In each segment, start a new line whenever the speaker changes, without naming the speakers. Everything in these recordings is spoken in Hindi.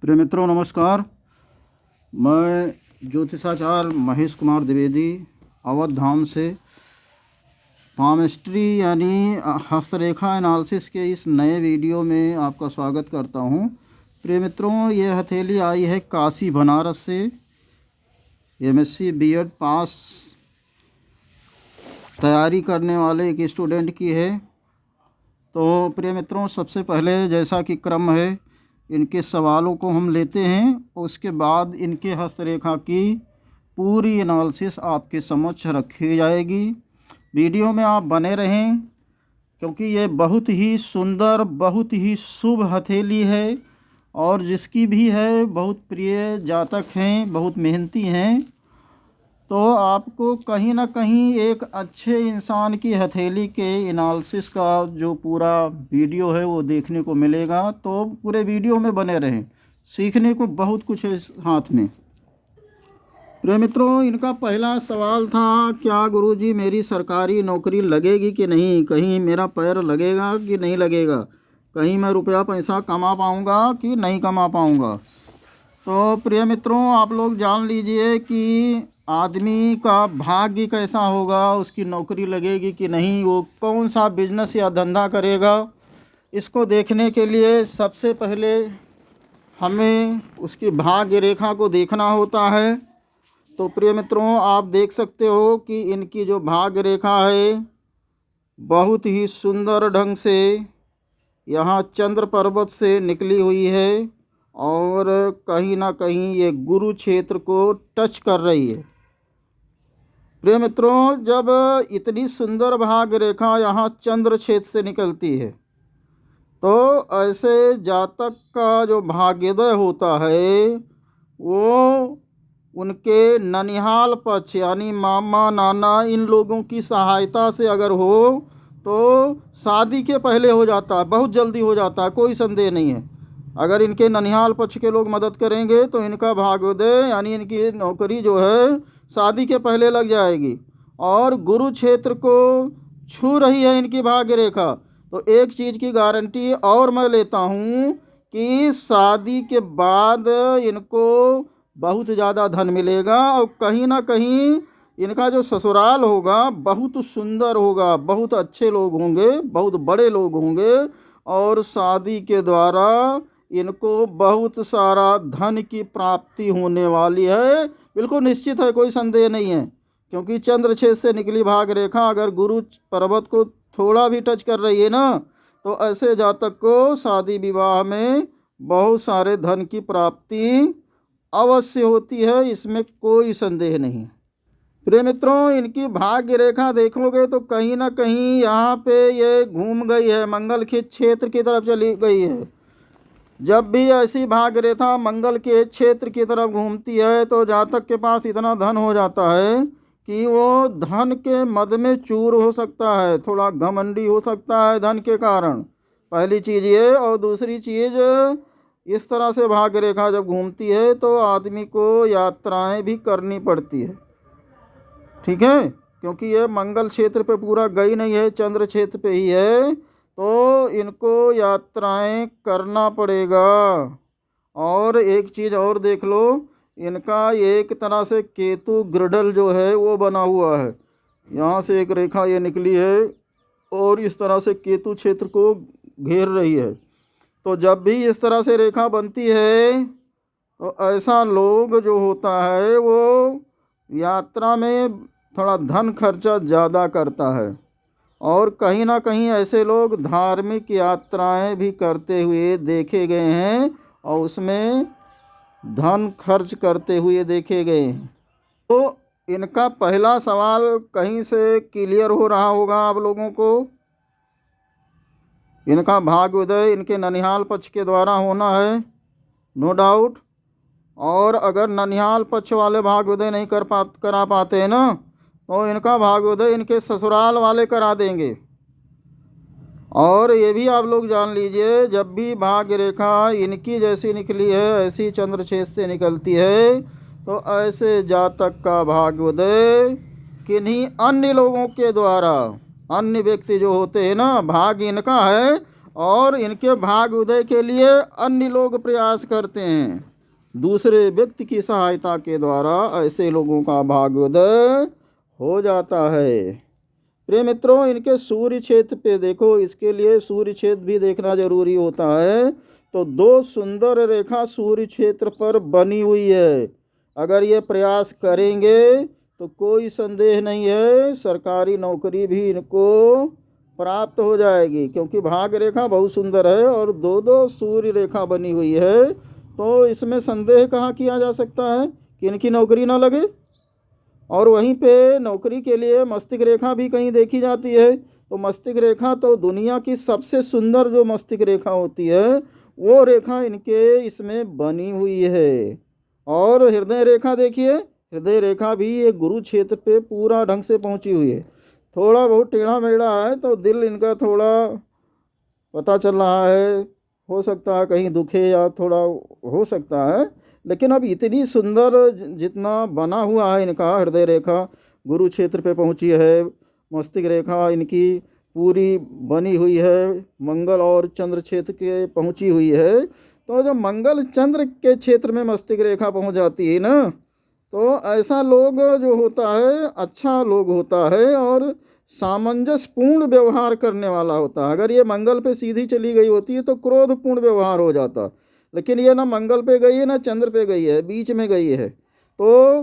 प्रिय मित्रों नमस्कार। मैं ज्योतिषाचार्य महेश कुमार द्विवेदी अवध धाम से पामिस्ट्री यानी हस्तरेखा एनालिसिस के इस नए वीडियो में आपका स्वागत करता हूं। प्रिय मित्रों, ये हथेली आई है काशी बनारस से, एमएससी बीएड पास तैयारी करने वाले एक स्टूडेंट की है। तो प्रिय मित्रों, सबसे पहले जैसा कि क्रम है, इनके सवालों को हम लेते हैं, उसके बाद इनके हस्तरेखा की पूरी एनालिसिस आपके समक्ष रखी जाएगी। वीडियो में आप बने रहें क्योंकि ये बहुत ही सुंदर, बहुत ही शुभ हथेली है और जिसकी भी है बहुत प्रिय जातक हैं, बहुत मेहनती हैं। तो आपको कहीं ना कहीं एक अच्छे इंसान की हथेली के एनालिसिस का जो पूरा वीडियो है वो देखने को मिलेगा। तो पूरे वीडियो में बने रहें, सीखने को बहुत कुछ है हाथ में। प्रिय मित्रों, इनका पहला सवाल था, क्या गुरुजी मेरी सरकारी नौकरी लगेगी कि नहीं, कहीं मेरा पैर लगेगा कि नहीं लगेगा, कहीं मैं रुपया पैसा कमा पाऊँगा कि नहीं कमा पाऊँगा। तो प्रिय मित्रों, आप लोग जान लीजिए कि आदमी का भाग्य कैसा होगा, उसकी नौकरी लगेगी कि नहीं, वो कौन सा बिजनेस या धंधा करेगा, इसको देखने के लिए सबसे पहले हमें उसकी भाग्य रेखा को देखना होता है। तो प्रिय मित्रों, आप देख सकते हो कि इनकी जो भाग्य रेखा है बहुत ही सुंदर ढंग से यहाँ चंद्र पर्वत से निकली हुई है और कहीं ना कहीं ये गुरु क्षेत्र को टच कर रही है। प्रिय मित्रों, जब इतनी सुंदर भाग्य रेखा यहाँ चंद्र क्षेत्र से निकलती है तो ऐसे जातक का जो भाग्योदय होता है वो उनके ननिहाल पक्ष यानी मामा नाना इन लोगों की सहायता से अगर हो तो शादी के पहले हो जाता है, बहुत जल्दी हो जाता है, कोई संदेह नहीं है। अगर इनके ननिहाल पक्ष के लोग मदद करेंगे तो इनका भाग्योदय यानी इनकी नौकरी जो है शादी के पहले लग जाएगी। और गुरु क्षेत्र को छू रही है इनकी भाग्य रेखा, तो एक चीज़ की गारंटी और मैं लेता हूँ कि शादी के बाद इनको बहुत ज़्यादा धन मिलेगा और कहीं ना कहीं इनका जो ससुराल होगा बहुत सुंदर होगा, बहुत अच्छे लोग होंगे, बहुत बड़े लोग होंगे और शादी के द्वारा इनको बहुत सारा धन की प्राप्ति होने वाली है। बिल्कुल निश्चित है, कोई संदेह नहीं है, क्योंकि चंद्र क्षेत्र से निकली भाग रेखा अगर गुरु पर्वत को थोड़ा भी टच कर रही है ना, तो ऐसे जातक को शादी विवाह में बहुत सारे धन की प्राप्ति अवश्य होती है, इसमें कोई संदेह नहीं। प्रिय मित्रों, इनकी भाग्य रेखा देखोगे तो कहीं ना कहीं यहाँ पे ये घूम गई है, मंगल के क्षेत्र की तरफ चली गई है। जब भी ऐसी भाग्य रेखा मंगल के क्षेत्र की तरफ घूमती है तो जातक के पास इतना धन हो जाता है कि वो धन के मद में चूर हो सकता है, थोड़ा घमंडी हो सकता है धन के कारण, पहली चीज़ ये। और दूसरी चीज़, इस तरह से भाग्य रेखा जब घूमती है तो आदमी को यात्राएं भी करनी पड़ती है, ठीक है, क्योंकि ये मंगल क्षेत्र पे पूरा गई नहीं है, चंद्र क्षेत्र पे ही है, तो इनको यात्राएं करना पड़ेगा। और एक चीज़ और देख लो, इनका एक तरह से केतु ग्रडल जो है वो बना हुआ है, यहाँ से एक रेखा ये निकली है और इस तरह से केतु क्षेत्र को घेर रही है। तो जब भी इस तरह से रेखा बनती है तो ऐसा लोग जो होता है वो यात्रा में थोड़ा धन खर्चा ज़्यादा करता है और कहीं ना कहीं ऐसे लोग धार्मिक यात्राएं भी करते हुए देखे गए हैं और उसमें धन खर्च करते हुए देखे गए हैं। तो इनका पहला सवाल कहीं से क्लियर हो रहा होगा आप लोगों को। इनका भाग्योदय इनके ननिहाल पक्ष के द्वारा होना है, नो डाउट। और अगर ननिहाल पक्ष वाले भाग्योदय नहीं करा पाते हैं ना, तो इनका भाग्योदय इनके ससुराल वाले करा देंगे। और ये भी आप लोग जान लीजिए, जब भी भाग्य रेखा इनकी जैसी निकली है ऐसी चंद्र क्षेत्र से निकलती है तो ऐसे जातक का भाग्योदय किन्हीं अन्य लोगों के द्वारा, अन्य व्यक्ति जो होते हैं ना, भाग्य इनका है और इनके भाग उदय के लिए अन्य लोग प्रयास करते हैं। दूसरे व्यक्ति की सहायता के द्वारा ऐसे लोगों का भाग्योदय हो जाता है। प्रिय मित्रों, इनके सूर्य क्षेत्र पे देखो, इसके लिए सूर्य क्षेत्र भी देखना जरूरी होता है। तो दो सुंदर रेखा सूर्य क्षेत्र पर बनी हुई है। अगर ये प्रयास करेंगे तो कोई संदेह नहीं है, सरकारी नौकरी भी इनको प्राप्त हो जाएगी, क्योंकि भाग्य रेखा बहुत सुंदर है और दो दो सूर्य रेखा बनी हुई है। तो इसमें संदेह कहाँ किया जा सकता है कि इनकी नौकरी ना लगे। और वहीं पे नौकरी के लिए मस्तिष्क रेखा भी कहीं देखी जाती है। तो मस्तिष्क रेखा तो दुनिया की सबसे सुंदर जो मस्तिष्क रेखा होती है वो रेखा इनके इसमें बनी हुई है। और हृदय रेखा देखिए, हृदय रेखा भी ये गुरु क्षेत्र पे पूरा ढंग से पहुंची हुई है। थोड़ा बहुत टेढ़ा मेढ़ा है तो दिल इनका थोड़ा पता चल रहा है, हो सकता है कहीं दुखे या थोड़ा हो सकता है, लेकिन अब इतनी सुंदर जितना बना हुआ है इनका हृदय रेखा गुरु क्षेत्र पे पहुंची है, मस्तिष्क रेखा इनकी पूरी बनी हुई है, मंगल और चंद्र क्षेत्र के पहुंची हुई है। तो जब मंगल चंद्र के क्षेत्र में मस्तिष्क रेखा पहुंच जाती है ना, तो ऐसा लोग जो होता है अच्छा लोग होता है और सामंजस्यपूर्ण व्यवहार करने वाला होता है। अगर ये मंगल पे सीधी चली गई होती है तो क्रोधपूर्ण व्यवहार हो जाता, लेकिन ये ना मंगल पे गई है ना चंद्र पे गई है, बीच में गई है। तो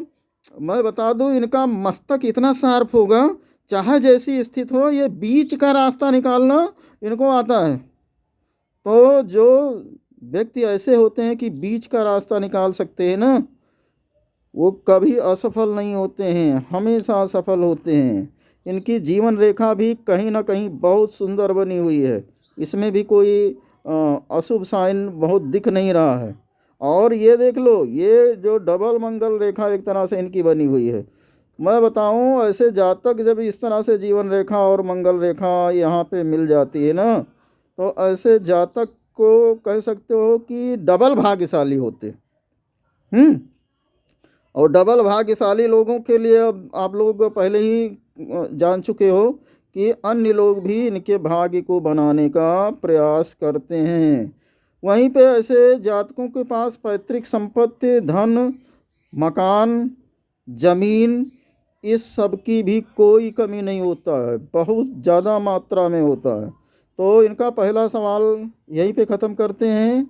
मैं बता दूं, इनका मस्तक इतना शार्प होगा, चाहे जैसी स्थिति हो ये बीच का रास्ता निकालना इनको आता है। तो जो व्यक्ति ऐसे होते हैं कि बीच का रास्ता निकाल सकते हैं ना, वो कभी असफल नहीं होते हैं, हमेशा सफल होते हैं। इनकी जीवन रेखा भी कहीं ना कहीं बहुत सुंदर बनी हुई है, इसमें भी कोई अशुभ साइन बहुत दिख नहीं रहा है। और ये देख लो, ये जो डबल मंगल रेखा एक तरह से इनकी बनी हुई है। मैं बताऊं, ऐसे जातक जब इस तरह से जीवन रेखा और मंगल रेखा यहाँ पे मिल जाती है ना, तो ऐसे जातक को कह सकते हो कि डबल भाग्यशाली होते। और डबल भाग्यशाली लोगों के लिए अब आप लोग पहले ही जान चुके हो कि अन्य लोग भी इनके भाग्य को बनाने का प्रयास करते हैं। वहीं पे ऐसे जातकों के पास पैतृक संपत्ति, धन, मकान, जमीन, इस सब की भी कोई कमी नहीं होता है, बहुत ज़्यादा मात्रा में होता है। तो इनका पहला सवाल यहीं पे ख़त्म करते हैं।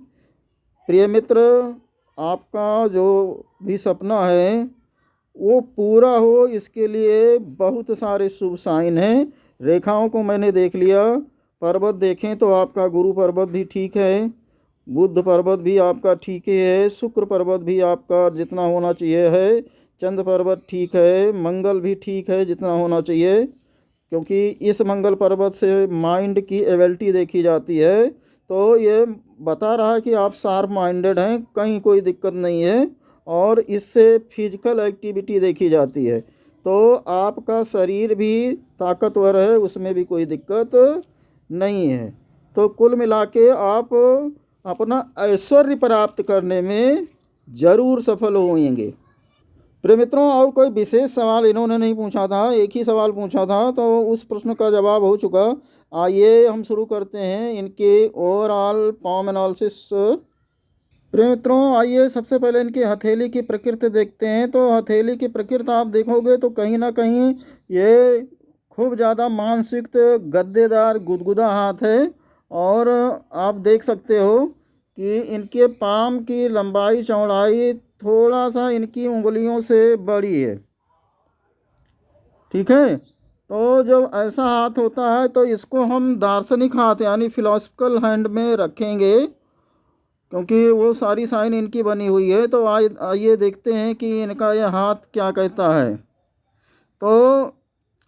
प्रिय मित्र, आपका जो भी सपना है वो पूरा हो, इसके लिए बहुत सारे शुभ साइन हैं। रेखाओं को मैंने देख लिया, पर्वत देखें तो आपका गुरु पर्वत भी ठीक है, बुध पर्वत भी आपका ठीक ही है, शुक्र पर्वत भी आपका जितना होना चाहिए है, चंद्र पर्वत ठीक है, मंगल भी ठीक है जितना होना चाहिए, क्योंकि इस मंगल पर्वत से माइंड की एबिलिटी देखी जाती है। तो ये बता रहा है कि आप शार्प माइंडेड हैं, कहीं कोई दिक्कत नहीं है। और इससे फिजिकल एक्टिविटी देखी जाती है, तो आपका शरीर भी ताकतवर है, उसमें भी कोई दिक्कत नहीं है। तो कुल मिला के आप अपना ऐश्वर्य प्राप्त करने में ज़रूर सफल होंगे। प्रिय मित्रों, और कोई विशेष सवाल इन्होंने नहीं पूछा था, एक ही सवाल पूछा था, तो उस प्रश्न का जवाब हो चुका। आइए हम शुरू करते हैं इनके ओवरऑल पाम एनालिसिस। प्रिय मित्रों, आइए सबसे पहले इनकी हथेली की प्रकृति देखते हैं। तो हथेली की प्रकृति आप देखोगे तो कहीं ना कहीं ये खूब ज़्यादा मांसयुक्त गद्देदार गुदगुदा हाथ है। और आप देख सकते हो कि इनके पाम की लंबाई चौड़ाई थोड़ा सा इनकी उंगलियों से बड़ी है, ठीक है। तो जब ऐसा हाथ होता है तो इसको हम दार्शनिक हाथ यानी फिलोसफिकल हैंड में रखेंगे, क्योंकि वो सारी साइन इनकी बनी हुई है। तो आइए देखते हैं कि इनका यह हाथ क्या कहता है। तो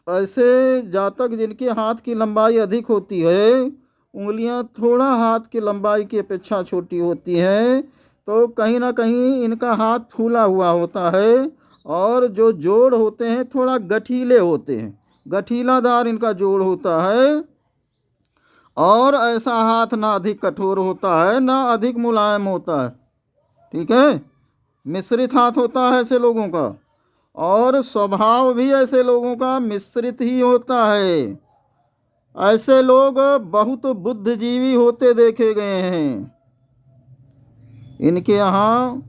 ऐसे जातक जिनके हाथ की लंबाई अधिक होती है, उंगलियां थोड़ा हाथ की लंबाई की अपेक्षा छोटी होती हैं, तो कहीं ना कहीं इनका हाथ फूला हुआ होता है। और जो जोड़ होते हैं थोड़ा गठीले होते हैं, गठीलादार इनका जोड़ होता है। और ऐसा हाथ ना अधिक कठोर होता है ना अधिक मुलायम होता है, ठीक है। मिश्रित हाथ होता है ऐसे लोगों का, और स्वभाव भी ऐसे लोगों का मिश्रित ही होता है। ऐसे लोग बहुत बुद्धिजीवी होते देखे गए हैं। इनके यहाँ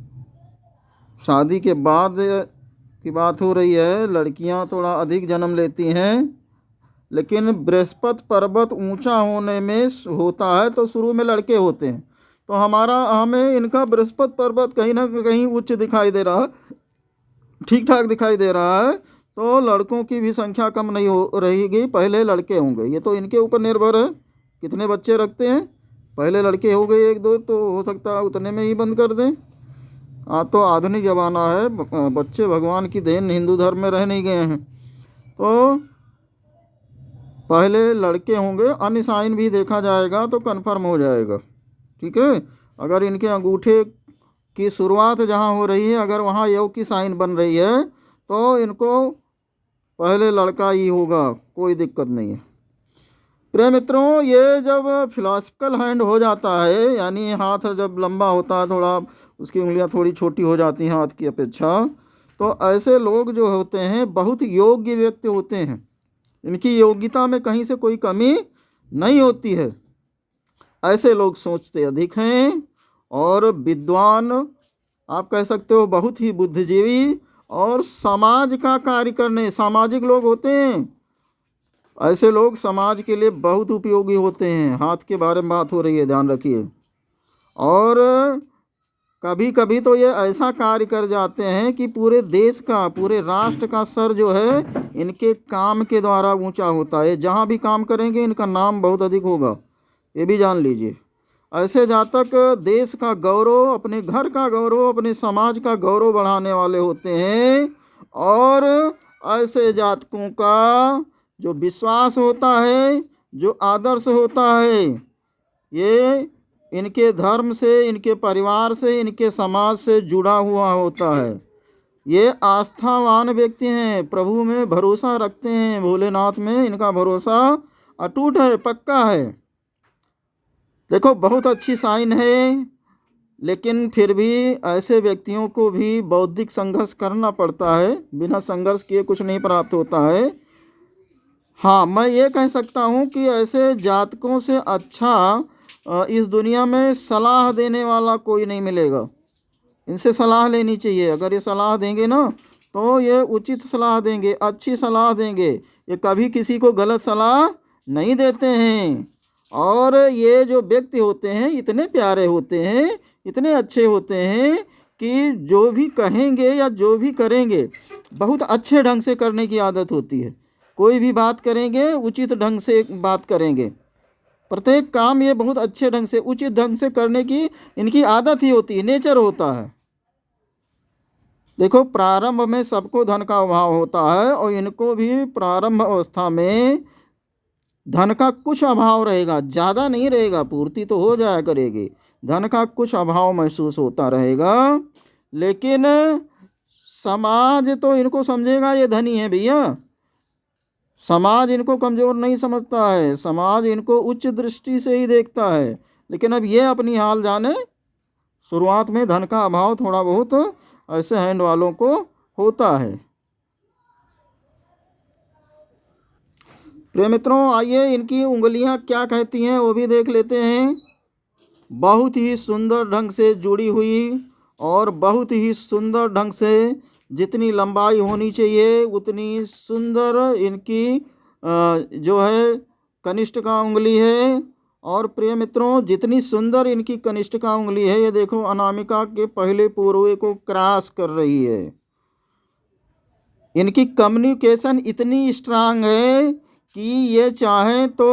शादी के बाद की बात हो रही है, लड़कियां थोड़ा अधिक जन्म लेती हैं, लेकिन बृहस्पति पर्वत ऊंचा होने में होता है तो शुरू में लड़के होते हैं। तो हमें इनका बृहस्पति पर्वत कहीं ना कहीं उच्च दिखाई दे रहा है, ठीक ठाक दिखाई दे रहा है। तो लड़कों की भी संख्या कम नहीं हो रहेगी, पहले लड़के होंगे। ये तो इनके ऊपर निर्भर है कितने बच्चे रखते हैं। पहले लड़के हो गए एक दो तो हो सकता है उतने में ही बंद कर दें। तो आधुनिक ज़माना है, बच्चे भगवान की देन, हिंदू धर्म में रह नहीं गए हैं। तो पहले लड़के होंगे, अन्य साइन भी देखा जाएगा तो कंफर्म हो जाएगा। ठीक है, अगर इनके अंगूठे की शुरुआत जहाँ हो रही है, अगर वहाँ योग की साइन बन रही है तो इनको पहले लड़का ही होगा, कोई दिक्कत नहीं है। प्रिय मित्रों, ये जब फिलॉसफिकल हैंड हो जाता है, यानी हाथ जब लंबा होता है थोड़ा, उसकी उंगलियां थोड़ी छोटी हो जाती हैं हाथ की अपेक्षा, तो ऐसे लोग जो होते हैं बहुत योग्य व्यक्ति होते हैं। इनकी योग्यता में कहीं से कोई कमी नहीं होती है। ऐसे लोग सोचते अधिक हैं और विद्वान, आप कह सकते हो बहुत ही बुद्धिजीवी, और समाज का कार्य करने, सामाजिक लोग होते हैं। ऐसे लोग समाज के लिए बहुत उपयोगी होते हैं। हाथ के बारे में बात हो रही है, ध्यान रखिए। और कभी कभी तो ये ऐसा कार्य कर जाते हैं कि पूरे देश का, पूरे राष्ट्र का सर जो है इनके काम के द्वारा ऊंचा होता है। जहाँ भी काम करेंगे इनका नाम बहुत अधिक होगा, ये भी जान लीजिए। ऐसे जातक देश का गौरव, अपने घर का गौरव, अपने समाज का गौरव बढ़ाने वाले होते हैं। और ऐसे जातकों का जो विश्वास होता है, जो आदर्श होता है, ये इनके धर्म से, इनके परिवार से, इनके समाज से जुड़ा हुआ होता है। ये आस्थावान व्यक्ति हैं, प्रभु में भरोसा रखते हैं, भोलेनाथ में इनका भरोसा अटूट है, पक्का है। देखो बहुत अच्छी साइन है, लेकिन फिर भी ऐसे व्यक्तियों को भी बौद्धिक संघर्ष करना पड़ता है। बिना संघर्ष किए कुछ नहीं प्राप्त होता है। हाँ, मैं ये कह सकता हूँ कि ऐसे जातकों से अच्छा इस दुनिया में सलाह देने वाला कोई नहीं मिलेगा। इनसे सलाह लेनी चाहिए। अगर ये सलाह देंगे ना तो ये उचित सलाह देंगे, अच्छी सलाह देंगे। ये कभी किसी को गलत सलाह नहीं देते हैं। और ये जो व्यक्ति होते हैं इतने प्यारे होते हैं, इतने अच्छे होते हैं कि जो भी कहेंगे या जो भी करेंगे बहुत अच्छे ढंग से करने की आदत होती है। कोई भी बात करेंगे उचित ढंग से बात करेंगे। प्रत्येक काम ये बहुत अच्छे ढंग से, उचित ढंग से करने की इनकी आदत ही होती है, नेचर होता है। देखो प्रारंभ में सबको धन का अभाव होता है और इनको भी प्रारंभ अवस्था में धन का कुछ अभाव रहेगा, ज़्यादा नहीं रहेगा, पूर्ति तो हो जाया करेगी। धन का कुछ अभाव महसूस होता रहेगा, लेकिन समाज तो इनको समझेगा ये धनी है भैया। समाज इनको कमज़ोर नहीं समझता है, समाज इनको उच्च दृष्टि से ही देखता है। लेकिन अब ये अपनी हाल जाने, शुरुआत में धन का अभाव थोड़ा बहुत ऐसे हैंड वालों को होता है। प्रिय मित्रों, आइए इनकी उंगलियां क्या कहती हैं वो भी देख लेते हैं। बहुत ही सुंदर ढंग से जुड़ी हुई और बहुत ही सुंदर ढंग से, जितनी लंबाई होनी चाहिए उतनी सुंदर इनकी जो है कनिष्ठिका उंगली है। और प्रिय मित्रों, जितनी सुंदर इनकी कनिष्ठिका उंगली है, ये देखो अनामिका के पहले पूर्वे को क्रॉस कर रही है। इनकी कम्युनिकेशन इतनी स्ट्रांग है कि ये चाहें तो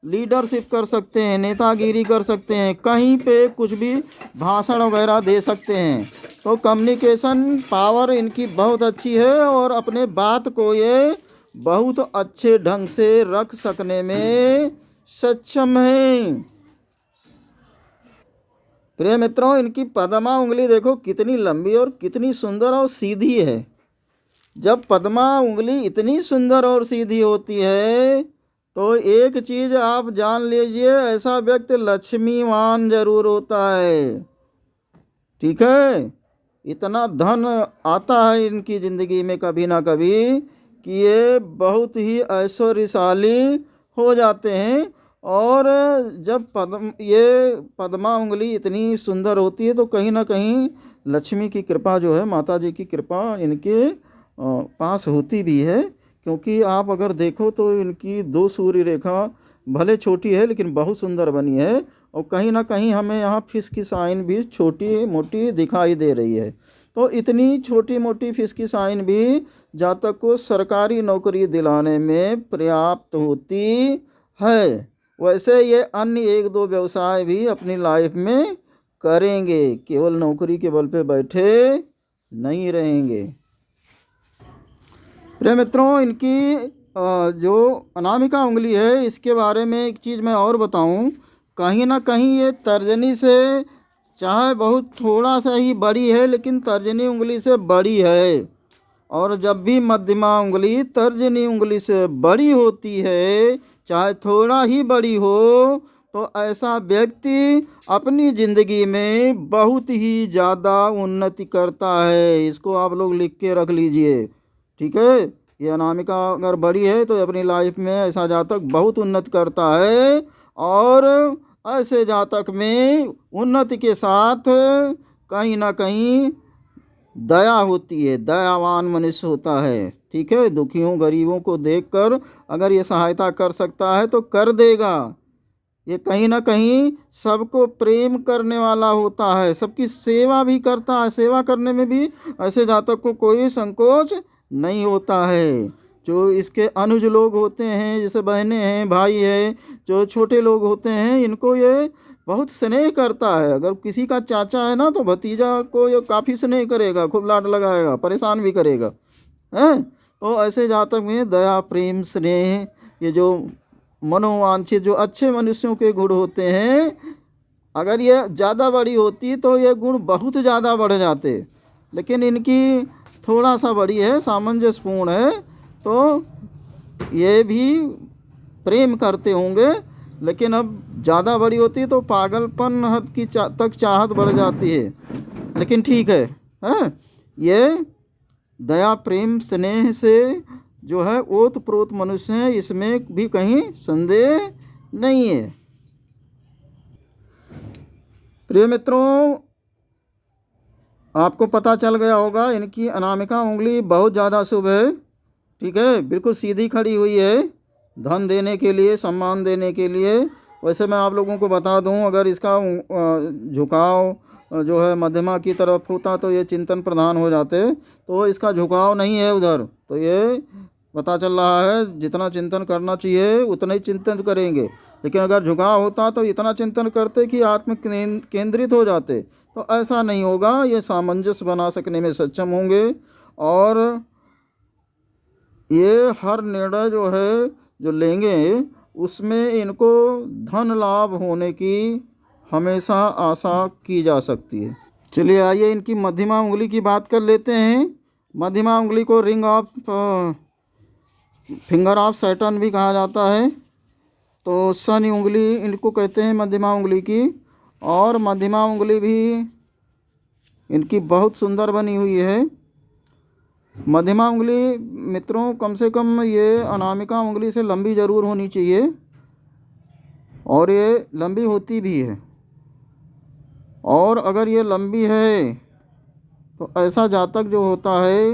लीडरशिप कर सकते हैं, नेतागिरी कर सकते हैं, कहीं पे कुछ भी भाषण वगैरह दे सकते हैं। तो कम्युनिकेशन पावर इनकी बहुत अच्छी है और अपने बात को ये बहुत अच्छे ढंग से रख सकने में सक्षम है। प्रिय मित्रों, इनकी पद्मा उंगली देखो कितनी लंबी और कितनी सुंदर और सीधी है। जब पद्मा उंगली इतनी सुंदर और सीधी होती है तो एक चीज़ आप जान लीजिए, ऐसा व्यक्ति लक्ष्मीवान जरूर होता है। ठीक है, इतना धन आता है इनकी ज़िंदगी में कभी ना कभी कि ये बहुत ही ऐश्वर्यशाली हो जाते हैं। और जब पद्मा उंगली इतनी सुंदर होती है तो कहीं ना कहीं लक्ष्मी की कृपा जो है, माता जी की कृपा इनके पास होती भी है। क्योंकि आप अगर देखो तो इनकी दो सूर्य रेखा भले छोटी है लेकिन बहुत सुंदर बनी है। और कहीं ना कहीं हमें यहाँ फिश की साइन भी छोटी मोटी दिखाई दे रही है। तो इतनी छोटी मोटी फिश की साइन भी जातक को सरकारी नौकरी दिलाने में पर्याप्त होती है। वैसे ये अन्य एक दो व्यवसाय भी अपनी लाइफ में करेंगे, केवल नौकरी के बल पे बैठे नहीं रहेंगे। प्रिय मित्रों, इनकी जो अनामिका उंगली है इसके बारे में एक चीज़ मैं और बताऊं। कहीं ना कहीं ये तर्जनी से चाहे बहुत थोड़ा सा ही बड़ी है लेकिन तर्जनी उंगली से बड़ी है। और जब भी मध्यमा उंगली तर्जनी उंगली से बड़ी होती है, चाहे थोड़ा ही बड़ी हो, तो ऐसा व्यक्ति अपनी ज़िंदगी में बहुत ही ज़्यादा उन्नति करता है। इसको आप लोग लिख के रख लीजिए, ठीक है। ये अनामिका अगर बड़ी है तो अपनी लाइफ में ऐसा जातक बहुत उन्नति करता है। और ऐसे जातक में उन्नति के साथ कहीं ना कहीं दया होती है, दयावान मनुष्य होता है, ठीक है। दुखियों गरीबों को देखकर अगर ये सहायता कर सकता है तो कर देगा। ये कहीं ना कहीं सबको प्रेम करने वाला होता है, सबकी सेवा भी करता है। सेवा करने में भी ऐसे जातक को कोई संकोच नहीं होता है। जो इसके अनुज लोग होते हैं, जैसे बहनें हैं, भाई है, जो छोटे लोग होते हैं, इनको ये बहुत स्नेह करता है। अगर किसी का चाचा है ना तो भतीजा को ये काफ़ी स्नेह करेगा, खूब लाड लगाएगा, परेशान भी करेगा, हैं। तो ऐसे जातक में दया, प्रेम, स्नेह, ये जो मनोवांछित जो अच्छे मनुष्यों के गुण होते हैं, अगर ये ज़्यादा बड़ी होती तो ये गुण बहुत ज़्यादा बढ़ जाते। लेकिन इनकी थोड़ा सा बड़ी है, सामंजस्यपूर्ण है, तो ये भी प्रेम करते होंगे। लेकिन अब ज़्यादा बड़ी होती तो पागलपन हद की तक चाहत बढ़ जाती है। लेकिन ठीक है, हैं। ये दया, प्रेम, स्नेह से जो है ओत प्रोत मनुष्य हैं, इसमें भी कहीं संदेह नहीं है। प्रिय मित्रों, आपको पता चल गया होगा इनकी अनामिका उंगली बहुत ज़्यादा शुभ है, ठीक है। बिल्कुल सीधी खड़ी हुई है, धन देने के लिए, सम्मान देने के लिए। वैसे मैं आप लोगों को बता दूं, अगर इसका झुकाव जो है मध्यमा की तरफ होता तो ये चिंतन प्रधान हो जाते। तो इसका झुकाव नहीं है उधर, तो ये पता चल रहा है जितना चिंतन करना चाहिए उतना ही चिंतन करेंगे। लेकिन अगर झुकाव होता तो इतना चिंतन करते कि आत्म केंद्रित हो जाते। तो ऐसा नहीं होगा, ये सामंजस्य बना सकने में सक्षम होंगे। और ये हर निर्णय जो है जो लेंगे उसमें इनको धन लाभ होने की हमेशा आशा की जा सकती है। चलिए आइए इनकी मध्यमा उंगली की बात कर लेते हैं। मध्यमा उंगली को फिंगर ऑफ सैटर्न भी कहा जाता है। तो शनि उंगली इनको कहते हैं मध्यमा उंगली की। और मध्यमा उंगली भी इनकी बहुत सुंदर बनी हुई है। मध्यमा उंगली मित्रों कम से कम ये अनामिका उंगली से लंबी ज़रूर होनी चाहिए, और ये लंबी होती भी है। और अगर ये लंबी है तो ऐसा जातक जो होता है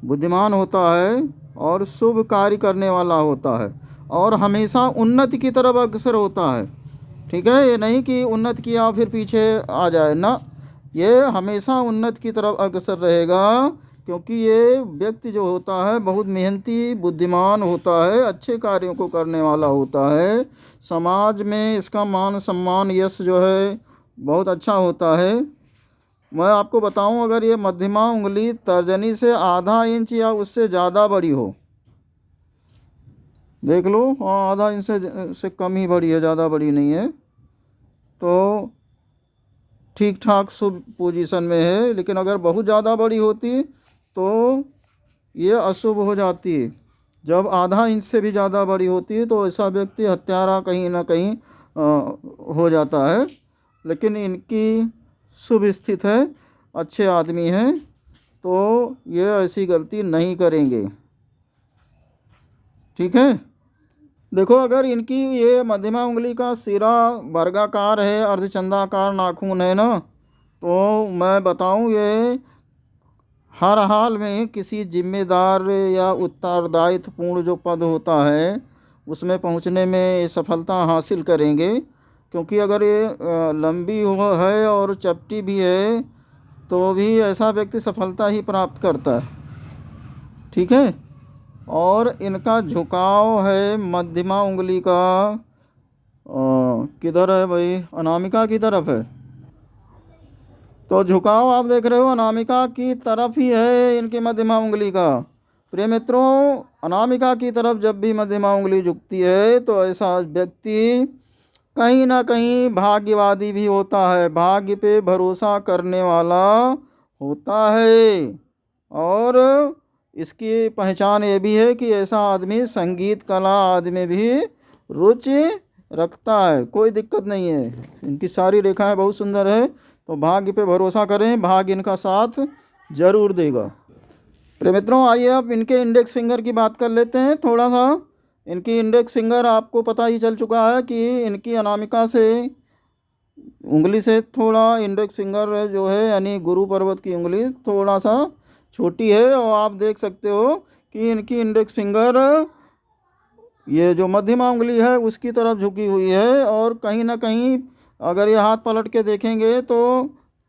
बुद्धिमान होता है और शुभ कार्य करने वाला होता है, और हमेशा उन्नति की तरफ अग्रसर होता है, ठीक है। ये नहीं कि उन्नति किया फिर पीछे आ जाए ना, ये हमेशा उन्नति की तरफ अग्रसर रहेगा। क्योंकि ये व्यक्ति जो होता है बहुत मेहनती, बुद्धिमान होता है, अच्छे कार्यों को करने वाला होता है। समाज में इसका मान सम्मान, यश जो है बहुत अच्छा होता है। मैं आपको बताऊं, अगर ये मध्यमा उंगली तर्जनी से आधा इंच या उससे ज़्यादा बड़ी हो, देख लो, हाँ आधा इंच से कम ही बड़ी है, ज़्यादा बड़ी नहीं है, तो ठीक ठाक शुभ पोजीशन में है। लेकिन अगर बहुत ज़्यादा बड़ी होती तो ये अशुभ हो जाती है। जब आधा इंच से भी ज़्यादा बड़ी होती है तो ऐसा व्यक्ति हत्यारा कहीं ना कहीं हो जाता है। लेकिन इनकी शुभ स्थित है, अच्छे आदमी हैं, तो ये ऐसी गलती नहीं करेंगे, ठीक है। देखो, अगर इनकी ये मध्यमा उंगली का सिरा वर्गाकार है, अर्धचंद्राकार नाखून है ना, तो मैं बताऊं ये हर हाल में किसी जिम्मेदार या उत्तरदायित्वपूर्ण जो पद होता है उसमें पहुंचने में सफलता हासिल करेंगे। क्योंकि अगर ये लंबी हो है और चपटी भी है तो भी ऐसा व्यक्ति सफलता ही प्राप्त करता है। ठीक है। और इनका झुकाव है मध्यमा उंगली का किधर है भाई, अनामिका की तरफ है। तो झुकाव आप देख रहे हो अनामिका की तरफ ही है इनकी मध्यमा उंगली का। प्रिय मित्रों, अनामिका की तरफ जब भी मध्यमा उंगली झुकती है तो ऐसा व्यक्ति कहीं ना कहीं भाग्यवादी भी होता है, भाग्य पे भरोसा करने वाला होता है। और इसकी पहचान ये भी है कि ऐसा आदमी संगीत कला आदि में भी रुचि रखता है। कोई दिक्कत नहीं है, इनकी सारी रेखाएं बहुत सुंदर है। तो भाग्य पे भरोसा करें, भाग्य इनका साथ जरूर देगा। प्रिय मित्रों, आइए अब इनके इंडेक्स फिंगर की बात कर लेते हैं थोड़ा सा। इनकी इंडेक्स फिंगर आपको पता ही चल चुका है कि इनकी अनामिका से उंगली से थोड़ा इंडेक्स फिंगर जो है यानी गुरु पर्वत की उंगली थोड़ा सा छोटी है। और आप देख सकते हो कि इनकी इंडेक्स फिंगर ये जो मध्यमा उंगली है उसकी तरफ झुकी हुई है। और कहीं ना कहीं अगर ये हाथ पलट के देखेंगे तो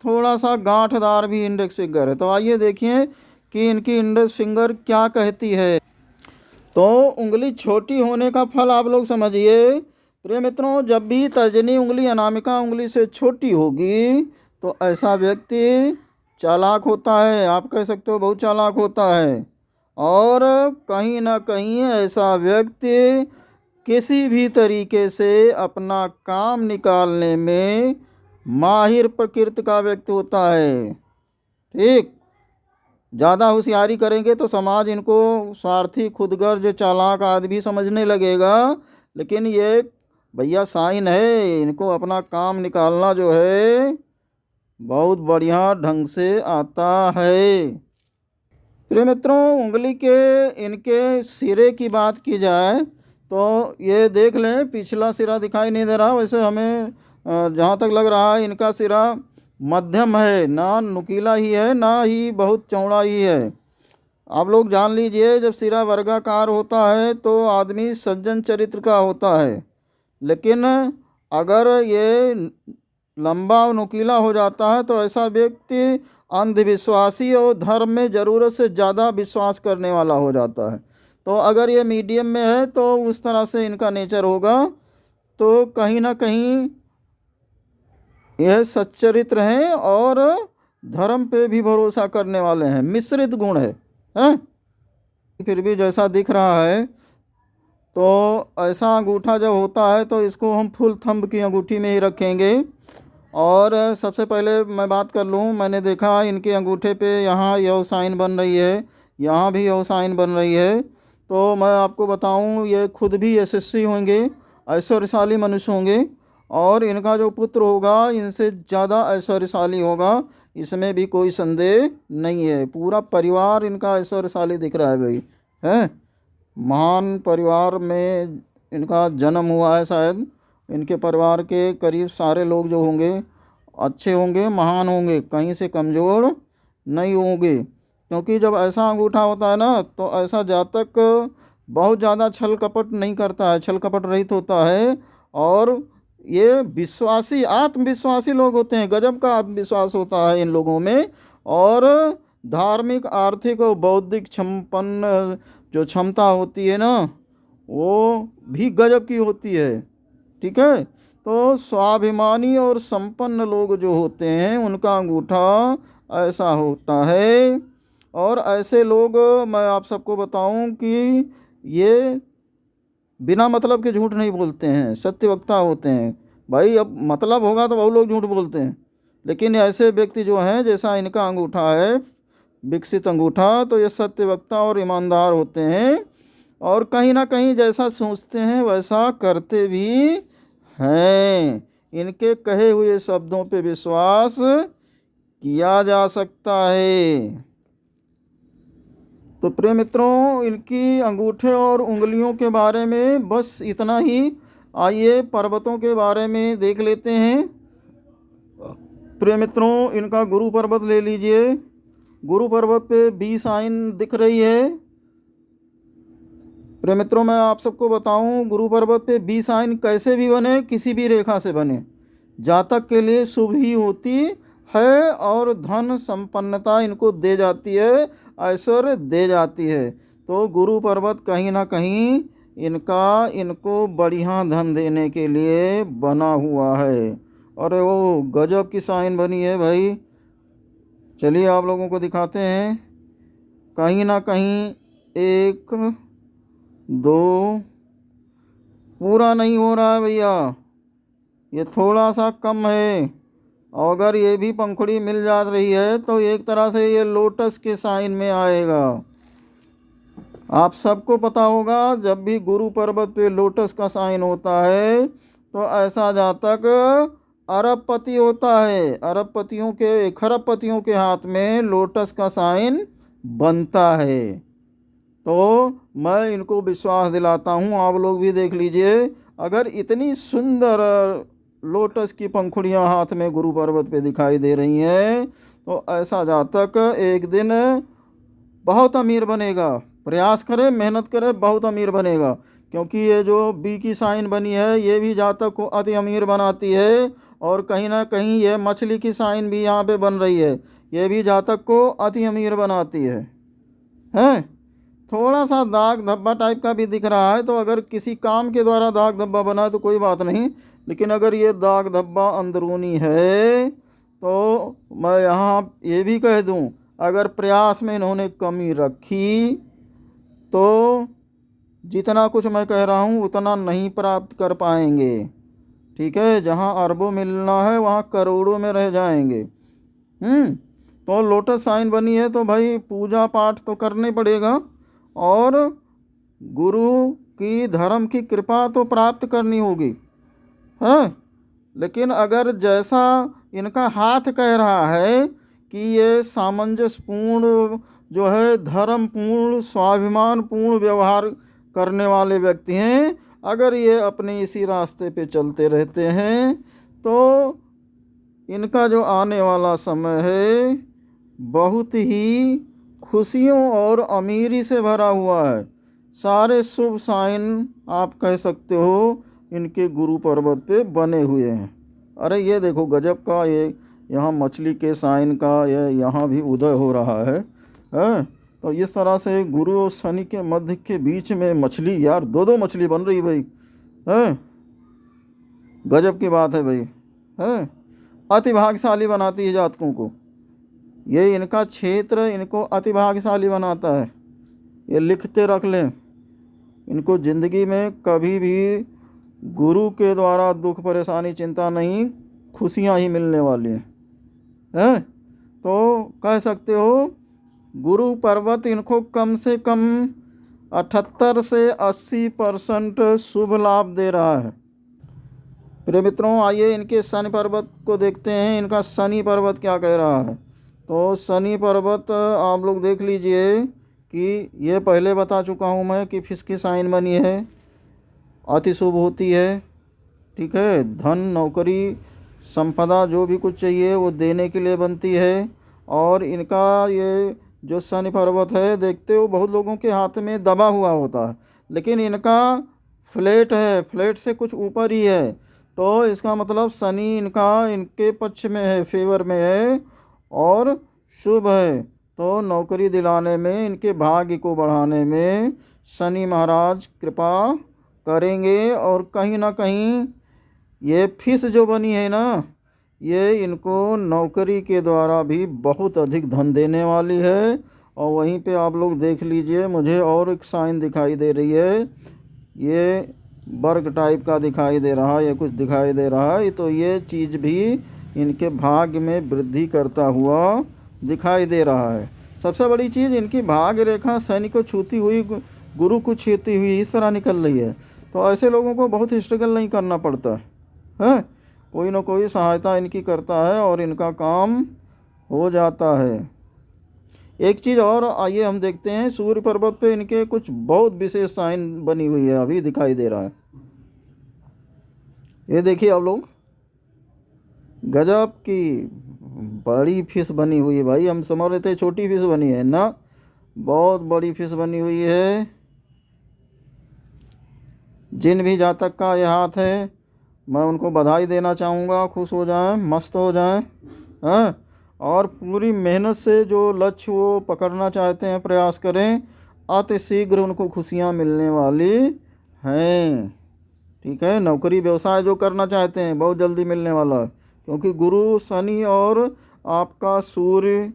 थोड़ा सा गांठदार भी इंडेक्स फिंगर है। तो आइए देखिए कि इनकी इंडेक्स फिंगर क्या कहती है। तो उंगली छोटी होने का फल आप लोग समझिए। प्रिय मित्रों, जब भी तर्जनी उंगली अनामिका उंगली से छोटी होगी तो ऐसा व्यक्ति चालाक होता है, आप कह सकते हो बहुत चालाक होता है। और कहीं ना कहीं ऐसा व्यक्ति किसी भी तरीके से अपना काम निकालने में माहिर प्रकृति का व्यक्ति होता है। ठीक। ज़्यादा होशियारी करेंगे तो समाज इनको स्वार्थी, खुदगर्ज, चालाक आदि समझने लगेगा। लेकिन ये भैया साइन है, इनको अपना काम निकालना जो है बहुत बढ़िया ढंग से आता है। प्रिय मित्रों, उंगली के इनके सिरे की बात की जाए तो ये देख लें, पिछला सिरा दिखाई नहीं दे रहा। वैसे हमें जहाँ तक लग रहा है इनका सिरा मध्यम है, ना नुकीला ही है ना ही बहुत चौड़ा ही है। आप लोग जान लीजिए, जब सिरा वर्गाकार होता है तो आदमी सज्जन चरित्र का होता है। लेकिन अगर ये लंबा और नुकीला हो जाता है तो ऐसा व्यक्ति अंधविश्वासी और धर्म में ज़रूरत से ज़्यादा विश्वास करने वाला हो जाता है। तो अगर ये मीडियम में है तो उस तरह से इनका नेचर होगा। तो कहीं ना कहीं यह सच्चरित्र हैं और धर्म पे भी भरोसा करने वाले हैं, मिश्रित गुण है, हैं? फिर भी जैसा दिख रहा है तो ऐसा अंगूठा जब होता है तो इसको हम फुल थंब की अंगूठी में ही रखेंगे। और सबसे पहले मैं बात कर लूँ, मैंने देखा इनके अंगूठे पे यहाँ यह साइन बन रही है, यहाँ भी यह साइन बन रही है। तो मैं आपको बताऊँ, ये खुद भी यशस्वी होंगे, ऐश्वर्यशाली मनुष्य होंगे। और इनका जो पुत्र होगा इनसे ज़्यादा ऐश्वर्यशाली होगा, इसमें भी कोई संदेह नहीं है। पूरा परिवार इनका ऐश्वर्यशाली दिख रहा है भाई, है। महान परिवार में इनका जन्म हुआ है शायद। इनके परिवार के करीब सारे लोग जो होंगे अच्छे होंगे, महान होंगे, कहीं से कमज़ोर नहीं होंगे। क्योंकि जब ऐसा अंगूठा होता है ना तो ऐसा जातक बहुत ज़्यादा छल कपट नहीं करता है, छल कपट रहित होता है। और ये विश्वासी, आत्मविश्वासी लोग होते हैं, गजब का आत्मविश्वास होता है इन लोगों में। और धार्मिक, आर्थिक और बौद्धिक संपन्न जो क्षमता होती है ना वो भी गजब की होती है। ठीक है। तो स्वाभिमानी और संपन्न लोग जो होते हैं उनका अंगूठा ऐसा होता है। और ऐसे लोग मैं आप सबको बताऊं कि ये बिना मतलब के झूठ नहीं बोलते हैं, सत्यवक्ता होते हैं भाई। अब मतलब होगा तो बहुत लोग झूठ बोलते हैं, लेकिन ऐसे व्यक्ति जो हैं जैसा इनका अंगूठा है, विकसित अंगूठा, तो ये सत्यवक्ता और ईमानदार होते हैं। और कहीं ना कहीं जैसा सोचते हैं वैसा करते भी हैं। इनके कहे हुए शब्दों पे विश्वास किया जा सकता है। तो प्रिय मित्रों, इनकी अंगूठे और उंगलियों के बारे में बस इतना ही। आइए पर्वतों के बारे में देख लेते हैं। प्रिय मित्रों, इनका गुरु पर्वत ले लीजिए। गुरु पर्वत पे 20 आइन दिख रही है। प्रिय मित्रों, मैं आप सबको बताऊं, गुरु पर्वत पे 20 आइन कैसे भी बने, किसी भी रेखा से बने, जातक के लिए शुभ ही होती है और धन संपन्नता इनको दे जाती है, ऐश्वर्य दे जाती है। तो गुरु पर्वत कहीं ना कहीं इनको बढ़िया धन देने के लिए बना हुआ है। और वो गजब की साइन बनी है भाई। चलिए आप लोगों को दिखाते हैं। कहीं ना कहीं 1 2 पूरा नहीं हो रहा है भैया, ये थोड़ा सा कम है। और अगर ये भी पंखुड़ी मिल जा रही है तो एक तरह से ये लोटस के साइन में आएगा। आप सबको पता होगा, जब भी गुरु पर्वत पे लोटस का साइन होता है तो ऐसा जातक अरबपति होता है। खरबपतियों के हाथ में लोटस का साइन बनता है। तो मैं इनको विश्वास दिलाता हूँ, आप लोग भी देख लीजिए। अगर इतनी सुंदर लोटस की पंखुड़ियाँ हाथ में गुरु पर्वत पे दिखाई दे रही हैं तो ऐसा जातक एक दिन बहुत अमीर बनेगा। प्रयास करे, मेहनत करे, बहुत अमीर बनेगा। क्योंकि ये जो बी की साइन बनी है ये भी जातक को अति अमीर बनाती है। और कहीं ना कहीं ये मछली की साइन भी यहाँ पे बन रही है, ये भी जातक को अति अमीर बनाती है। थोड़ा सा दाग धब्बा टाइप का भी दिख रहा है, तो अगर किसी काम के द्वारा दाग धब्बा बना तो कोई बात नहीं, लेकिन अगर ये दाग धब्बा अंदरूनी है तो मैं यहाँ ये भी कह दूँ, अगर प्रयास में इन्होंने कमी रखी तो जितना कुछ मैं कह रहा हूँ उतना नहीं प्राप्त कर पाएंगे। ठीक है, जहाँ अरबों मिलना है वहाँ करोड़ों में रह जाएंगे। तो लोटस साइन बनी है तो भाई पूजा पाठ तो करने पड़ेगा और गुरु की धर्म की कृपा तो प्राप्त करनी होगी। लेकिन अगर जैसा इनका हाथ कह रहा है कि ये सामंजस्यपूर्ण जो है, धर्मपूर्ण, स्वाभिमानपूर्ण व्यवहार करने वाले व्यक्ति हैं, अगर ये अपने इसी रास्ते पे चलते रहते हैं तो इनका जो आने वाला समय है बहुत ही खुशियों और अमीरी से भरा हुआ है। सारे शुभ साइन आप कह सकते हो इनके गुरु पर्वत पे बने हुए हैं। अरे ये देखो गजब का, ये यहाँ मछली के साइन का ये यहाँ भी उदय हो रहा है। तो इस तरह से गुरु और शनि के मध्य के बीच में मछली, यार 2 मछली बन रही भाई। गजब की बात है भाई। अति भाग्यशाली बनाती है जातकों को। ये इनका क्षेत्र इनको अति भाग्यशाली बनाता है। ये लिखते रख लें, इनको ज़िंदगी में कभी भी गुरु के द्वारा दुख परेशानी चिंता नहीं, खुशियाँ ही मिलने वाली हैं। तो कह सकते हो गुरु पर्वत इनको कम से कम 78 से 80% शुभ लाभ दे रहा है। प्रिय मित्रों, आइए इनके शनि पर्वत को देखते हैं। इनका शनि पर्वत क्या कह रहा है। तो शनि पर्वत आप लोग देख लीजिए कि ये पहले बता चुका हूँ मैं कि फिश की साइन बनी है, अति शुभ होती है। ठीक है, धन, नौकरी, संपदा जो भी कुछ चाहिए वो देने के लिए बनती है। और इनका ये जो शनि पर्वत है, देखते हो बहुत लोगों के हाथ में दबा हुआ होता है, लेकिन इनका फ्लैट है, फ्लैट से कुछ ऊपर ही है। तो इसका मतलब शनि इनके पक्ष में है, फेवर में है और शुभ है। तो नौकरी दिलाने में, इनके भाग्य को बढ़ाने में शनि महाराज कृपा करेंगे। और कहीं ना कहीं ये फिश जो बनी है ना, ये इनको नौकरी के द्वारा भी बहुत अधिक धन देने वाली है। और वहीं पे आप लोग देख लीजिए, मुझे और एक साइन दिखाई दे रही है, ये वर्ग टाइप का दिखाई दे रहा है, ये कुछ दिखाई दे रहा है। तो ये चीज़ भी इनके भाग्य में वृद्धि करता हुआ दिखाई दे रहा है। सबसे बड़ी चीज़, इनकी भाग्य रेखा शनि को छूती हुई, गुरु को छूती हुई इस तरह निकल रही है। तो ऐसे लोगों को बहुत स्ट्रगल नहीं करना पड़ता है, कोई ना कोई सहायता इनकी करता है और इनका काम हो जाता है। एक चीज़ और आइए हम देखते हैं, सूर्य पर्वत पे इनके कुछ बहुत विशेष साइन बनी हुई है, अभी दिखाई दे रहा है। ये देखिए आप लोग, गजब की बड़ी फिश बनी हुई है भाई। हम समझ रहे थे छोटी फिश बनी है ना, बहुत बड़ी फिश बनी हुई है। जिन भी जातक का यह हाथ है, मैं उनको बधाई देना चाहूँगा, खुश हो जाएं, मस्त हो जाएं, हैं, और पूरी मेहनत से जो लक्ष्य वो पकड़ना चाहते हैं प्रयास करें, अति शीघ्र उनको खुशियाँ मिलने वाली हैं। ठीक है, नौकरी व्यवसाय जो करना चाहते हैं बहुत जल्दी मिलने वाला है, क्योंकि गुरु, शनि और आपका सूर्य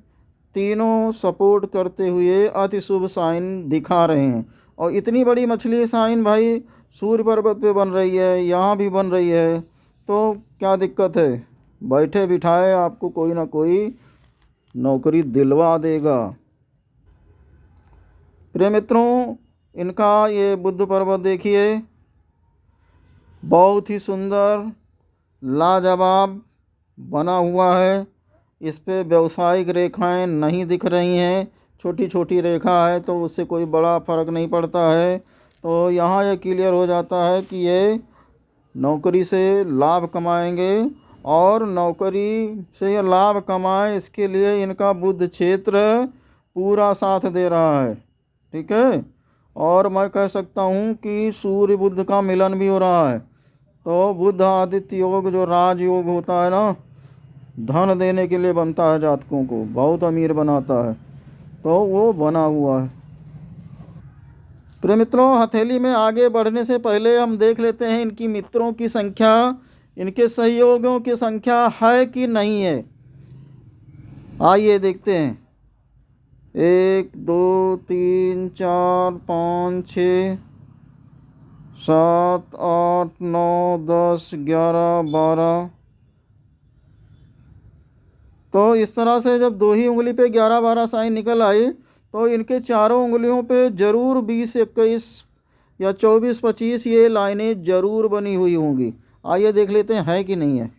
तीनों सपोर्ट करते हुए अति शुभ साइन दिखा रहे हैं। और इतनी बड़ी मछली साइन भाई सूर्य पर्वत पे बन रही है, यहाँ भी बन रही है, तो क्या दिक्कत है, बैठे बिठाए आपको कोई ना कोई नौकरी दिलवा देगा। प्रिय मित्रों, इनका ये बुद्ध पर्वत देखिए, बहुत ही सुंदर लाजवाब बना हुआ है। इस पे व्यावसायिक रेखाएं नहीं दिख रही हैं, छोटी छोटी रेखा है, तो उससे कोई बड़ा फ़र्क नहीं पड़ता है। तो यहाँ ये क्लियर हो जाता है कि ये नौकरी से लाभ कमाएंगे, और नौकरी से लाभ कमाएं इसके लिए इनका बुद्ध क्षेत्र पूरा साथ दे रहा है। ठीक है, और मैं कह सकता हूँ कि सूर्य बुद्ध का मिलन भी हो रहा है। तो बुद्ध आदित्य योग जो राजयोग होता है ना, धन देने के लिए बनता है, जातकों को बहुत अमीर बनाता है, तो वो बना हुआ है। प्रिय मित्रों, हथेली में आगे बढ़ने से पहले हम देख लेते हैं इनकी मित्रों की संख्या, इनके सहयोगियों की संख्या है कि नहीं है। आइए देखते हैं, 1 2 3 4 5 6 7 8 9 10 11 12। तो इस तरह से जब दो ही उंगली पे 11-12 साइन निकल आई, तो इनके चारों उंगलियों पे ज़रूर 20-21 या 24-25 ये लाइनें ज़रूर बनी हुई होंगी। आइए देख लेते हैं है कि नहीं है।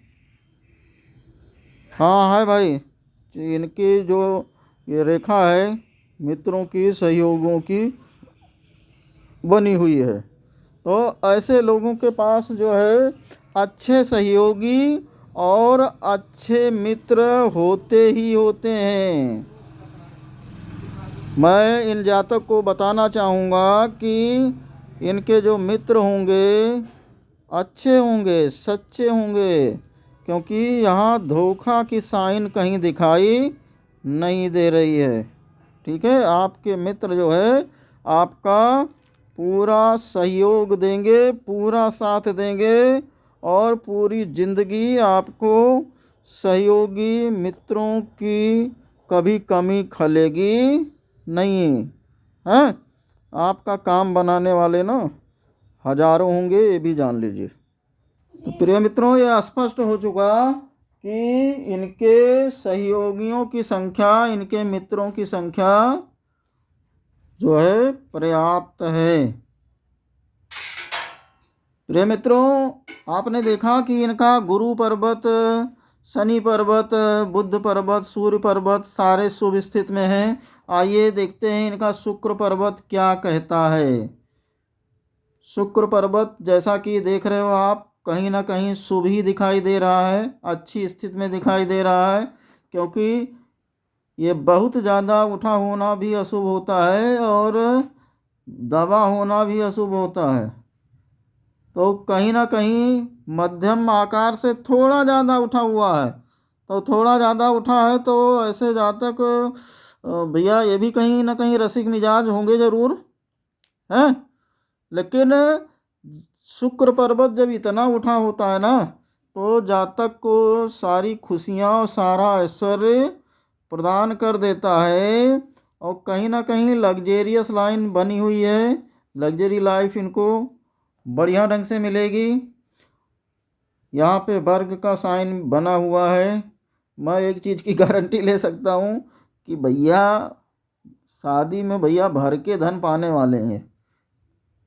हाँ है भाई, इनकी जो ये रेखा है मित्रों की, सहयोगों की बनी हुई है। तो ऐसे लोगों के पास जो है अच्छे सहयोगी और अच्छे मित्र होते ही होते हैं। मैं इन जातक को बताना चाहूँगा कि इनके जो मित्र होंगे अच्छे होंगे, सच्चे होंगे, क्योंकि यहाँ धोखा की साइन कहीं दिखाई नहीं दे रही है। ठीक है, आपके मित्र जो है आपका पूरा सहयोग देंगे, पूरा साथ देंगे, और पूरी ज़िंदगी आपको सहयोगी मित्रों की कभी कमी खलेगी नहीं है। आपका काम बनाने वाले ना हजारों होंगे, ये भी जान लीजिए। तो प्रिय मित्रों, ये स्पष्ट हो चुका कि इनके सहयोगियों की संख्या, इनके मित्रों की संख्या जो है पर्याप्त है। प्रिय मित्रों, आपने देखा कि इनका गुरु पर्वत, शनि पर्वत, बुध पर्वत, सूर्य पर्वत सारे शुभ स्थित में हैं। आइए देखते हैं इनका शुक्र पर्वत क्या कहता है। शुक्र पर्वत जैसा कि देख रहे हो आप, कहीं ना कहीं शुभ ही दिखाई दे रहा है, अच्छी स्थिति में दिखाई दे रहा है, क्योंकि ये बहुत ज़्यादा उठा होना भी अशुभ होता है और दबा होना भी अशुभ होता है। तो कहीं ना कहीं मध्यम आकार से थोड़ा ज़्यादा उठा हुआ है, तो थोड़ा ज़्यादा उठा है, तो ऐसे जातक भैया ये भी कहीं ना कहीं रसिक मिजाज होंगे ज़रूर हैं। लेकिन शुक्र पर्वत जब इतना उठा होता है ना, तो जातक को सारी खुशियाँ और सारा ऐश्वर्य प्रदान कर देता है, और कहीं ना कहीं लग्जेरियस लाइन बनी हुई है, लग्जरी लाइफ इनको बढ़िया ढंग से मिलेगी। यहाँ पे वर्ग का साइन बना हुआ है। मैं एक चीज़ की गारंटी ले सकता हूँ कि भैया शादी में भैया भर के धन पाने वाले हैं,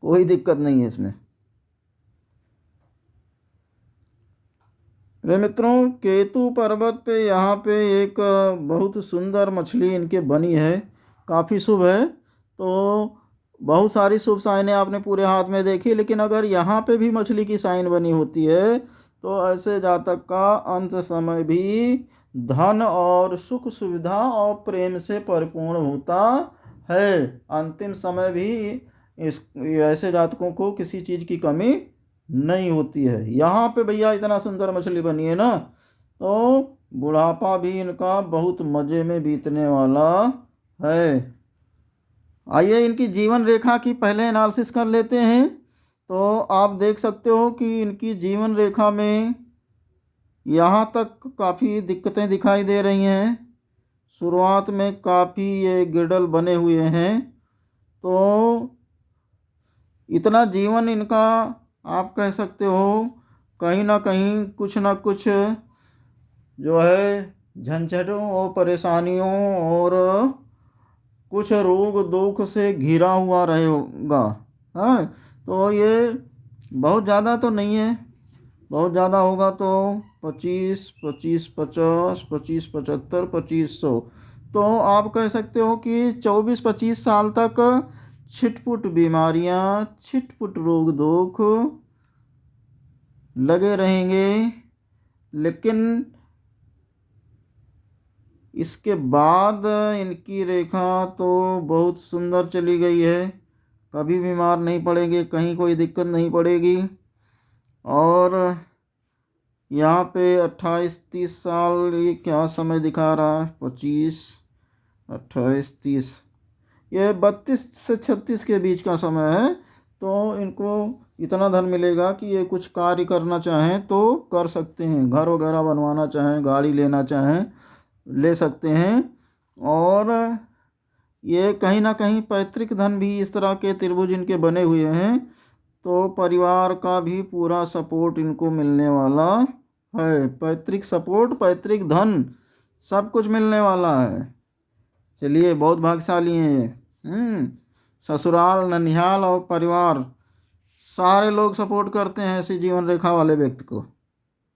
कोई दिक्कत नहीं है इसमें। अरे मित्रों, केतु पर्वत पे यहाँ पे एक बहुत सुंदर मछली इनके बनी है। काफ़ी शुभ है। तो बहुत सारी शुभ साइनें आपने पूरे हाथ में देखी, लेकिन अगर यहाँ पे भी मछली की साइन बनी होती है तो ऐसे जातक का अंत समय भी धन और सुख सुविधा और प्रेम से परिपूर्ण होता है। अंतिम समय भी इस ऐसे जातकों को किसी चीज़ की कमी नहीं होती है। यहाँ पे भैया इतना सुंदर मछली बनी है ना, तो बुढ़ापा भी इनका बहुत मज़े में बीतने वाला है। आइए इनकी जीवन रेखा की पहले एनालिसिस कर लेते हैं। तो आप देख सकते हो कि इनकी जीवन रेखा में यहाँ तक काफ़ी दिक्कतें दिखाई दे रही हैं। शुरुआत में काफ़ी ये गिरडल बने हुए हैं। तो इतना जीवन इनका आप कह सकते हो कहीं ना कहीं कुछ ना कुछ जो है झंझटों और परेशानियों और कुछ रोग दुख से घिरा हुआ रहेगा। हाँ, तो ये बहुत ज़्यादा तो नहीं है। बहुत ज़्यादा होगा तो 25, 25, 50, 25, 75, 2500। तो आप कह सकते हो कि 24-25 साल तक छिटपुट बीमारियां, छिटपुट रोग दुख लगे रहेंगे। लेकिन इसके बाद इनकी रेखा तो बहुत सुंदर चली गई है। कभी बीमार नहीं पड़ेंगे, कहीं कोई दिक्कत नहीं पड़ेगी। और यहाँ पे 28-30 साल, ये क्या समय दिखा रहा है? 25, 28, 30, ये 32 से 36 के बीच का समय है। तो इनको इतना धन मिलेगा कि ये कुछ कार्य करना चाहें तो कर सकते हैं। घर वगैरह बनवाना चाहें, गाड़ी लेना चाहें, ले सकते हैं। और ये कहीं ना कहीं पैतृक धन भी इस तरह के त्रिभुज इनके बने हुए हैं, तो परिवार का भी पूरा सपोर्ट इनको मिलने वाला है। पैतृक सपोर्ट, पैतृक धन, सब कुछ मिलने वाला है। चलिए, बहुत भाग्यशाली हैं ये। ससुराल, ननिहाल और परिवार सारे लोग सपोर्ट करते हैं ऐसी जीवन रेखा वाले व्यक्ति को।